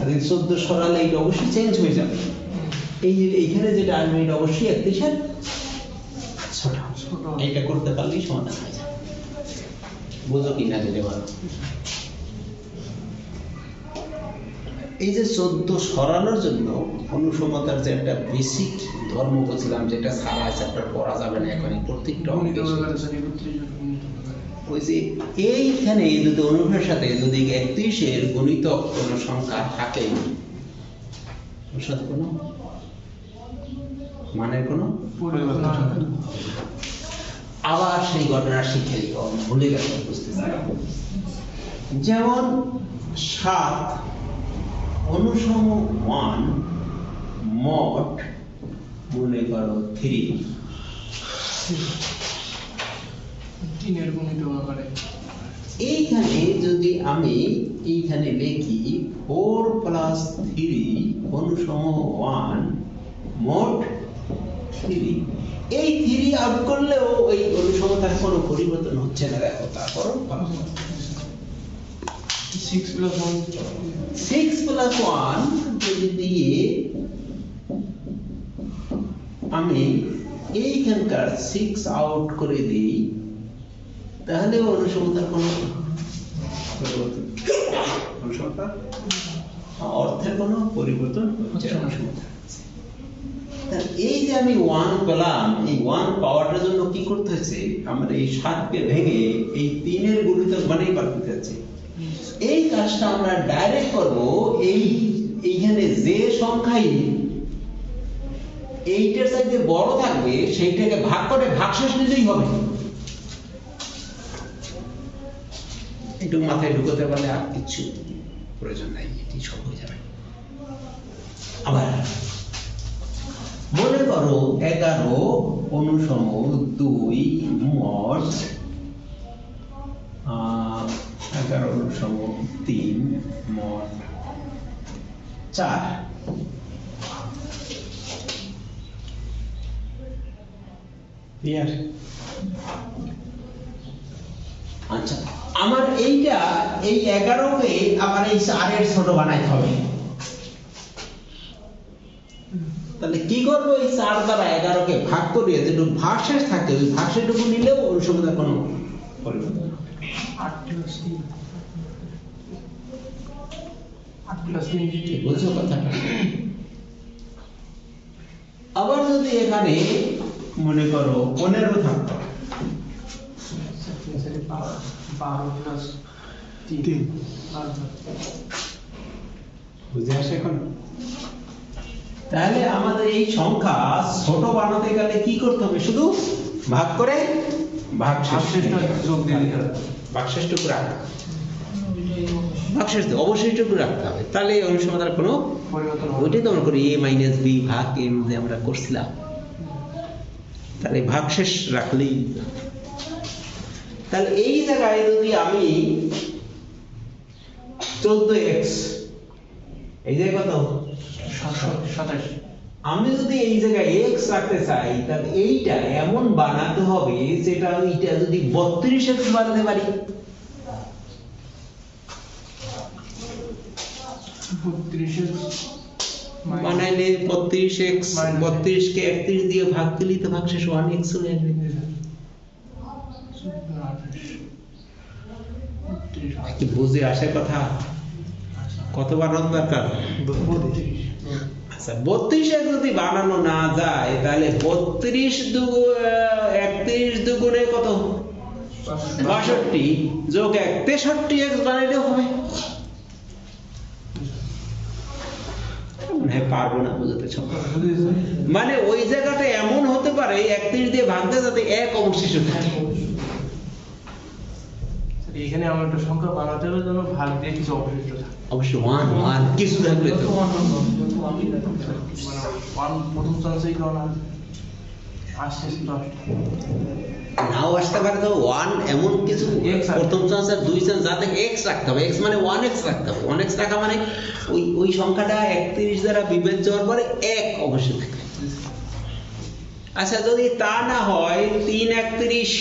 যদি 14 সরালে এটা অবশ্যই চেঞ্জ হয়ে যাবে। এই যে এইখানে যেটা আসবে এটা অবশ্যই 31-এর ছোট। এইটা করতে পারলেই সমাধান হয়ে যাবে। বুঝো কিনা যদি বলো। এই যে 14 সরানোর জন্য অনুসমতার যে একটা বেসিক ধর্ম বলছিলাম, যেটা সারা চ্যাপ্টার পড়া যাবে না এখন, প্রত্যেকটা ওই যে এইখানে যদি অনুভবের সাথে যদি 31-এর গণিতক কোনো সংখ্যা থাকে, ওর সাথে কোনো মানের কোনো পরিবর্তন, আবার সেই ঘটনা শিখে ভুলে গেল বুঝতেছি। যেমন 7 অনুসম 1 মোট মনে করো 3 এইখানে যদি আমি এইখানে লিখি 4 + 3 অনুসম 1 মোট 3, এই 3 আউট করলেও ওই অনুসমতার কোনো পরিবর্তন হচ্ছে না। দেখো তারপরও 6 + 1 যদি দিয়ে আমি এইখানকার 6 আউট করে দিই, তাহলে অনুসমতার কোনো পরিবর্তন, অনুসমতার অর্থের কোনো পরিবর্তন হচ্ছে না। এই যে আমি 1 পেলাম, এই 1 পাওয়াটার জন্য কি করতে হচ্ছে, আমরা এই 7কে ভেঙে এই 3-এর গুণিতক বানিয়ে বার করতে হচ্ছে। এই কাজটা আমরা ডাইরেক্ট করব, এইখানে যে সংখ্যাই এইটার চাইতে বড় থাকবে সেইটাকে ভাগ করে ভাগশেষ নিলেই হবে। একটু মাথায় ঢুকতে পারলে আর কিছু প্রয়োজন নাই, এটি সব হয়ে যাবে। আবার মনে করো 11 অনুসম 2 মোট 11 অনুসম 3 মোট 4। ক্লিয়ার? আচ্ছা, আমার এইটা এই 11কে আবার এই 4-এর ছোট বানাইতে হবে। তাহলে কি করবো, এই 4 দ্বারা 11কে ভাগ করিয়ে যেটুকু ভাগশেষ থাকে ওই ভাগশেষটুকু নিলেও অনুসমতার কোনো পরিবর্তন হবে। 8 + 3 বুঝছো কথাটা? আবার যদি এখানে মনে করো 15 থাকতো, 12 + 3 বুঝে আসে এখন? তাহলে আমাদের এই সংখ্যা ছোট বানাতে গেলে কি করতে হবে, শুধু ভাগ করে ভাগশেষটা যোগ দিয়ে দিতে হবে, ভাগশেষটুকু রাখতে হবে, ভাগশেষ অবশিষ্টটুকু রাখতে হবে। তাহলে এই অনুসমতার কোনো পরিবর্তন হবে। ওইটাই তো আমরা করি a - b ভাগ a মধ্যে আমরা করছিলাম। তাহলে ভাগশেষ রাখলেই, তাহলে এই জায়গায় যদি আমি 14x, এই জায়গায় কত 27, আমি যদি এই জায়গায় x রাখতে চাই, তাহলে এইটা এমন বানাতে হবে যেটা এইটা যদি 32x বানাতে পারি, 32x বানাইলে 32x, 32কে 31 দিয়ে ভাগ দিলে তো ভাগশেষ 1x হয়ে যাবে। কি বুঝে আসে কথা? কত বানানো দরকার? 32। আচ্ছা, 32x যদি বানানো না যায় তাহলে 32 31 দুগুণে কত, 62 যোগ 1 63x বানাইলে হবে। পারবো না বুঝতে, মানে ওই জায়গাটা এমন হতে পারে 31 দিয়ে ভাগ দেয় যাতে 1 অবশিষ্ট থাকে। এখানে আমার একটা সংখ্যা বানাতে হবে যেন ভাগ দিয়ে কিছু অবশিষ্ট থাকে, অবশ্যই 1 কিছু থাকবে তো 1 প্রথম চান্সেই কারণ আসছে নাও আসতে পারে, তো 1 এমন কিছু প্রথম চান্স আর 2 চান্স যাতে x রাখতে হবে, x মানে 1x রাখতে হবে। 1x রাখা মানে ওই সংখ্যাটা 31 দ্বারা বিভাজ্য হওয়ার পরে 1 অবশ্যই থাকে। আচ্ছা, যদি তা না হয় 3 31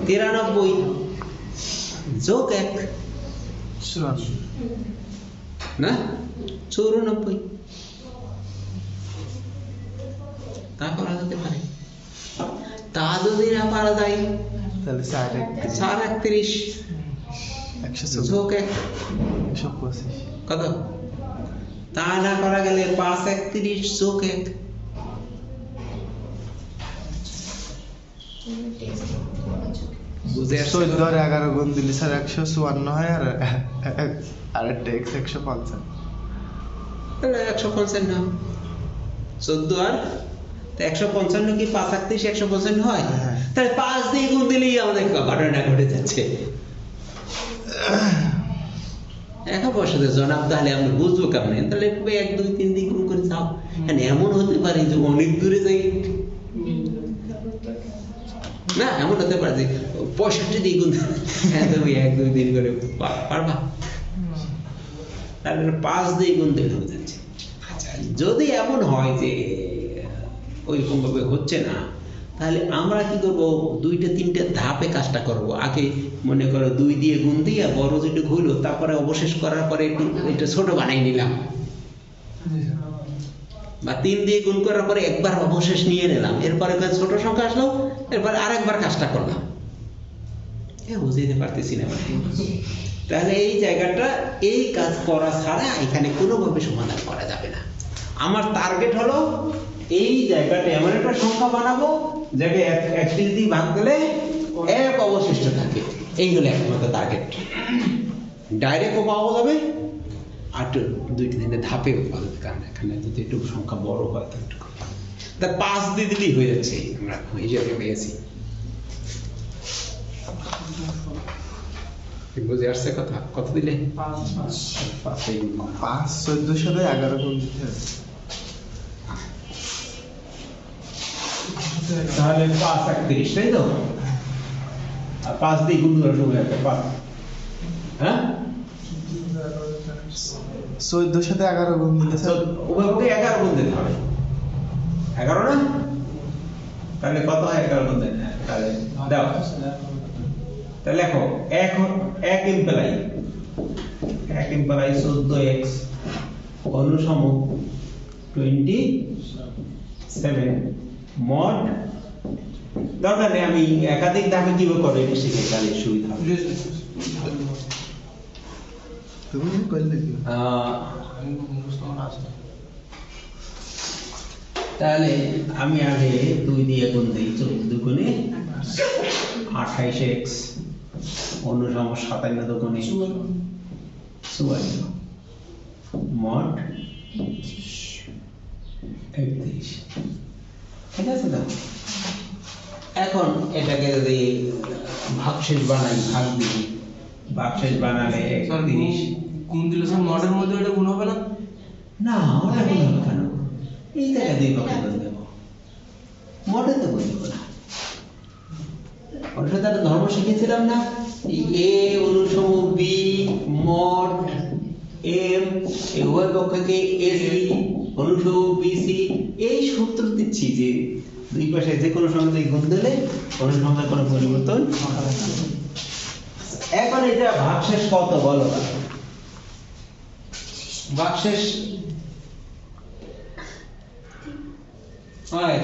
93 যোগ 1 না 94 তা করা যেতে পারে। তা যদি না পারা যায় তাহলে 431 যোগ 1 125 কত? তা না করা গেলে 531 যোগ 1 বুঝে আসছে? 14 আর 11 গুণ দিলে স্যার 154 হয় আর একটা x 150 তাহলে 155 না 14 আর 155 কি 531 155 হয়? হ্যাঁ। তাহলে 5 দিয়ে গুণ দিলেই আমাদের ঘটনা ঘটে যাচ্ছে। একা বসাতে জনাব, তাহলে আমরা বুঝবো কেমনে? তাহলে 1 2 3 দিয়ে গুণ করে যাও। মানে এমন হতে পারে যে অনেক দূরে যাই, না এমন হতে পারে যে 65 দিয়ে গুণ হ্যাঁ তুমি 1 2 3 করে পারবা, তাহলে 5 দিয়ে গুণ দিলে হয়ে যাচ্ছে। আচ্ছা, যদি এমন হয় যে ওইরকম ভাবে হচ্ছে না, তাহলে আমরা কি করব? 2টা 3টে ধাপে কাজটা করব। আগে মনে করো 2 দিয়ে গুণ দিয়ে বড় যেটুকু হইলো, তারপরে অবশেষ করার পরে একটু এটা ছোট বানাই নিলাম, বা 3 দিয়ে গুণ করার পরে একবার অবশেষ নিয়ে নিলাম, এরপরে ছোট সংখ্যা আসলো, এরপরে আরেকবার কাজটা করলাম। বুঝতে পারতেছি না মানে। তাহলে এই জায়গাটা, এই কাজ করা ছাড়া এখানে কোনোভাবে সমাধান করা যাবে না। আমার টার্গেট হলো এই জায়গাটা এমন একটা সংখ্যা বানাবো যাকে 31 দিয়ে ভাগ দিলে 1 অবশিষ্ট থাকে। এই হলো একমাত্র টার্গেট। ডাইরেক্টও পাওয়া যাবে, আর 2টি 3টে ধাপেও পাওয়া যাবে, কারণ এখানে যদি একটু সংখ্যা বড় হয় তো একটু, তা 5 দিয়ে দিলেই হয়ে যাচ্ছে। আমরা হিসাবে পেয়েছি। বুঝে আসছে কথা? কত দিলে? 5 14 সাথে 11 গুণ দিতে হবে। তাহলে 531, তাই তো? আর 5 দিয়ে গুণ করার সময় একটা 5, হ্যাঁ 14 সাথে 11 গুণ দিলে স্যার উভয়পক্ষে 11 গুণ দিতে হবে। 11 না? তাহলে কত হয় 11 গুণ দেন? তাহলে দাও, তাহলে লেখো 1 ইমপ্লাই 14x অনুসম 27 মড। দরকার নেই, আমি একাধিক ধাপে কিভাবে করে এটা শিখে তাহলে সুবিধা হবে। তুমি করলে কি? তাহলে আমি আগে 2 দিয়ে গুণ দিই, 14 গুণে 28x অনুসম 57 গুণে 54 মড 31। ঠিক আছে তো? এখন এটাকে যদি ভাগশেষ বানাই, ভাগ দিই, ভাগশেষ বানালে 31। গুণ দিলে স্যার মডের মধ্যে এটা গুণ হবে না? না, ওটা গুণ হবে কেন? এই জায়গায় 2 পক্ষে গুণ দেবো, মডে তো গুণ দেবো না। ওর সাথে একটা ধর্ম শিখেছিলাম না, এ অনুসম বি মড এম, এই উভয় পক্ষকে এসি অনুসম বিসি। এই সূত্র দিচ্ছি যে 2 পাশে যে কোনো সংখ্যা গুণ দিলে কোনো সংখ্যার কোনো পরিবর্তন হবে না। এখন এটা ভাগশেষ কত বলো? ভাগশেষ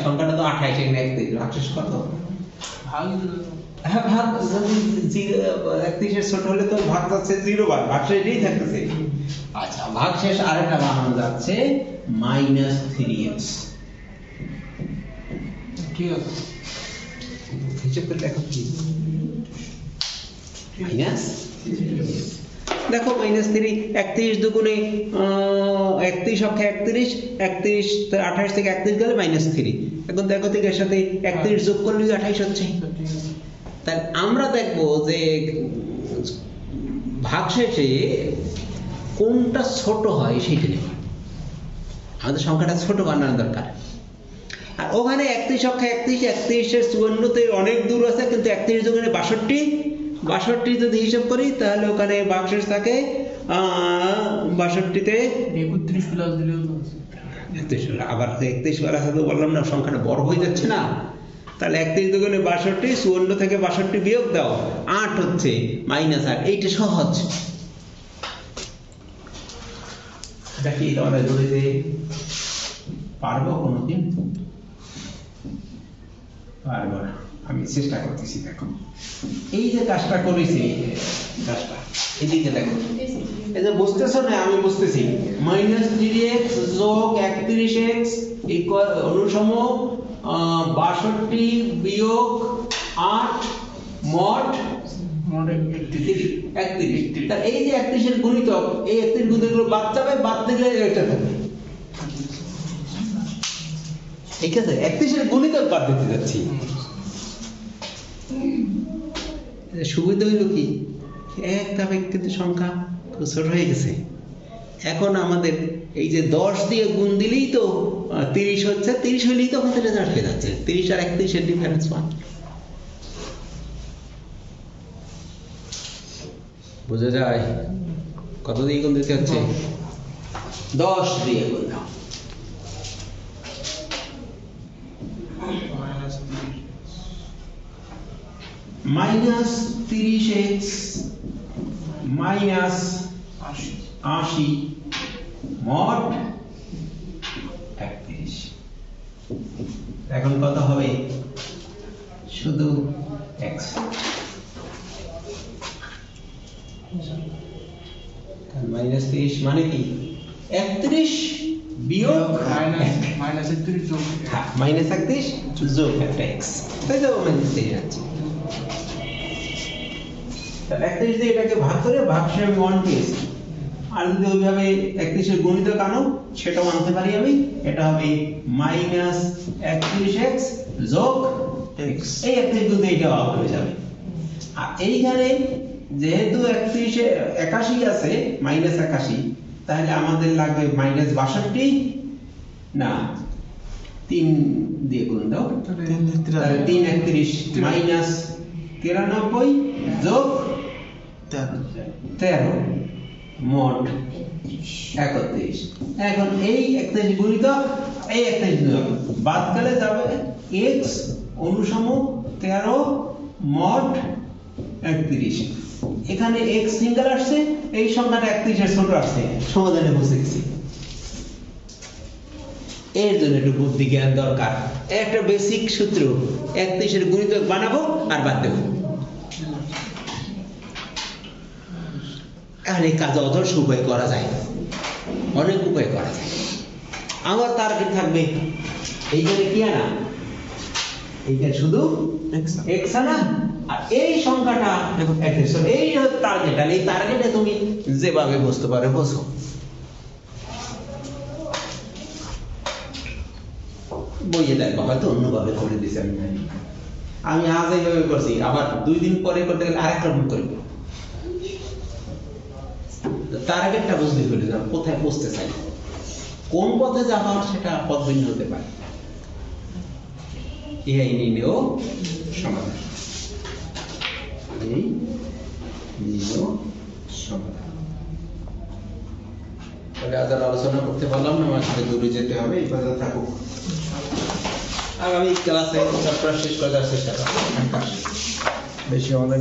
সংখ্যাটা তো 28, এখানে 31, ভাগশেষ কত? ভাগ হ্যাঁ, ভাগ যদি 31 ছোট হলে তো ভাগ যাচ্ছে 0 বার, ভাগশেষই থাকতেছে। আচ্ছা, ভাগশেষ আরেকটা বানানো যাচ্ছে -3x। ঠিক আছে, হিসাব করে দেখো কি মাইনাস, দেখো -3, 31 দুগুণে 31 অক্ষে 31, 28 থেকে 31 গেলে -3। এখন দেখো থেকে এর সাথে 31 যোগ করলে 28 হচ্ছে। তাহলে আমরা দেখবো যে ভাগশেষে কোনটা ছোট হয় সেইটা নেব, আমাদের সংখ্যাটা ছোট বানানো দরকার। আর ওখানে 31 অক্ষে 31, 31 54 অনেক দূর আছে, কিন্তু 31 দুগুণে 62 যদি হিসাব করি তাহলে ওখানে ভাগশেষ থাকে 62 তে 31 প্লাস দিলেও তো আছে। 31, আবার 31 বেলা সাথে বললাম না সংখ্যাটা বড় হয়ে যাচ্ছে না। তাহলে 31 দুগুণে 62, 54 থেকে 62 বিয়োগ দাও, 8 হচ্ছে, -8। এইটা সহজ, এটা কি তোমরা ধরতে পারবো কোনোদিন? পারবো না। আমি চেষ্টা করতেছি। দেখো এই যে কাজটা করেছি, কাজটা এদিকে দেখো, এই যে বুঝতেছো না? আমি বুঝতেছি। -3x যোগ 31x ইকুয়াল অনুসম 62 বিয়োগ 8 মড 31। তা এই যে 31 এর গুণিতক, এই 31 গুণিতকগুলো বাদ যাবে, বাদ দিলে এটা থাকবে। ঠিক আছে, 31 এর গুণিতক বাদ দিতে যাচ্ছি। সুবিধা হইল কি, একটা ব্যক্তিতে সংখ্যা খুব ছোট হয়ে গেছে। এখন আমাদের এই যে 10 দিয়ে গুণ দিলেই তো 30 হচ্ছে, 30 হইলেই তো আমাদের রেজাল্ট হয়ে যাচ্ছে। 30 আর 31 এর ডিফারেন্স 1। বোঝা যায়? কত দিয়ে গুণ দিতে হচ্ছে? 10 দিয়ে গুণ দাও। -30x -80 mod 31। এখন কত হবে? শুধু x। -30 মানে কি? 31 বিয়োগ -31 যোগ -31 যোগ একটা x, তাই তো? -30 আছে। 31 দিয়ে এটাকে ভাগ করে ভাগশেষ 1 পেয়েছি। আর যদি ওইভাবে 31 এর গুণিতক আনো, সেটাও আনতে পারি আমি। এটা হবে -31x যোগ x। এই 31 গুণ দিয়ে এটা আউট হয়ে যাবে। আর এইখানে যেহেতু 31 এ 81 আছে, -81, তাহলে আমাদের লাগবে -62 না 3 দিয়ে গুণ দাও। 3 31 -93 যোগ 13 মোট 31। এখন এই 31 গুণিতক এই 31 গুণিতক বাদ গেলে যাবে x অনুসম 13 মোট 31। এখানে x সিঙ্গেল আসছে, এই সংখ্যাটা 31 এর ছোট আসছে। সমাধানে বুঝে গেছি। এর জন্য একটু বুদ্ধি জ্ঞান দরকার। একটা বেসিক সূত্র, 31 এর গুণিতক বানাবো আর বাদ দেবো। আর এই কাজ অদর্শ উপায় করা যায়, অনেক উপায় করা যায়। আমার টার্গেট থাকবে এইখানে কি আনা, এইখানে শুধু x আনা, আর এই সংখ্যাটা এই টার্গেট। আর এই টার্গেটে তুমি যেভাবে বুঝতে পারো বুঝো। বইয়ে দেখো, হয়তো অন্যভাবে করে দিয়েছি। আমি আজ এইভাবে করছি, আবার 2 দিন পরে করতে গেলে আরেক রকম করব। টার্গেটটা বুঝতে পেরে যাও, কোথায় পৌঁছতে চাই, কোন পথে যাওয়া, সেটা পথ ভিন্ন হতে পারে। এই নিয়েও সমাধান, এই নিয়েও সমাধান। তাহলে আজ আর আলোচনা করতে পারলাম না, আমার সাথে দূরে যেতে হবে। এই কথা থাকুক, আগামী ক্লাসে চ্যাপ্টার শেষ করার চেষ্টা করব। বেশি অনেক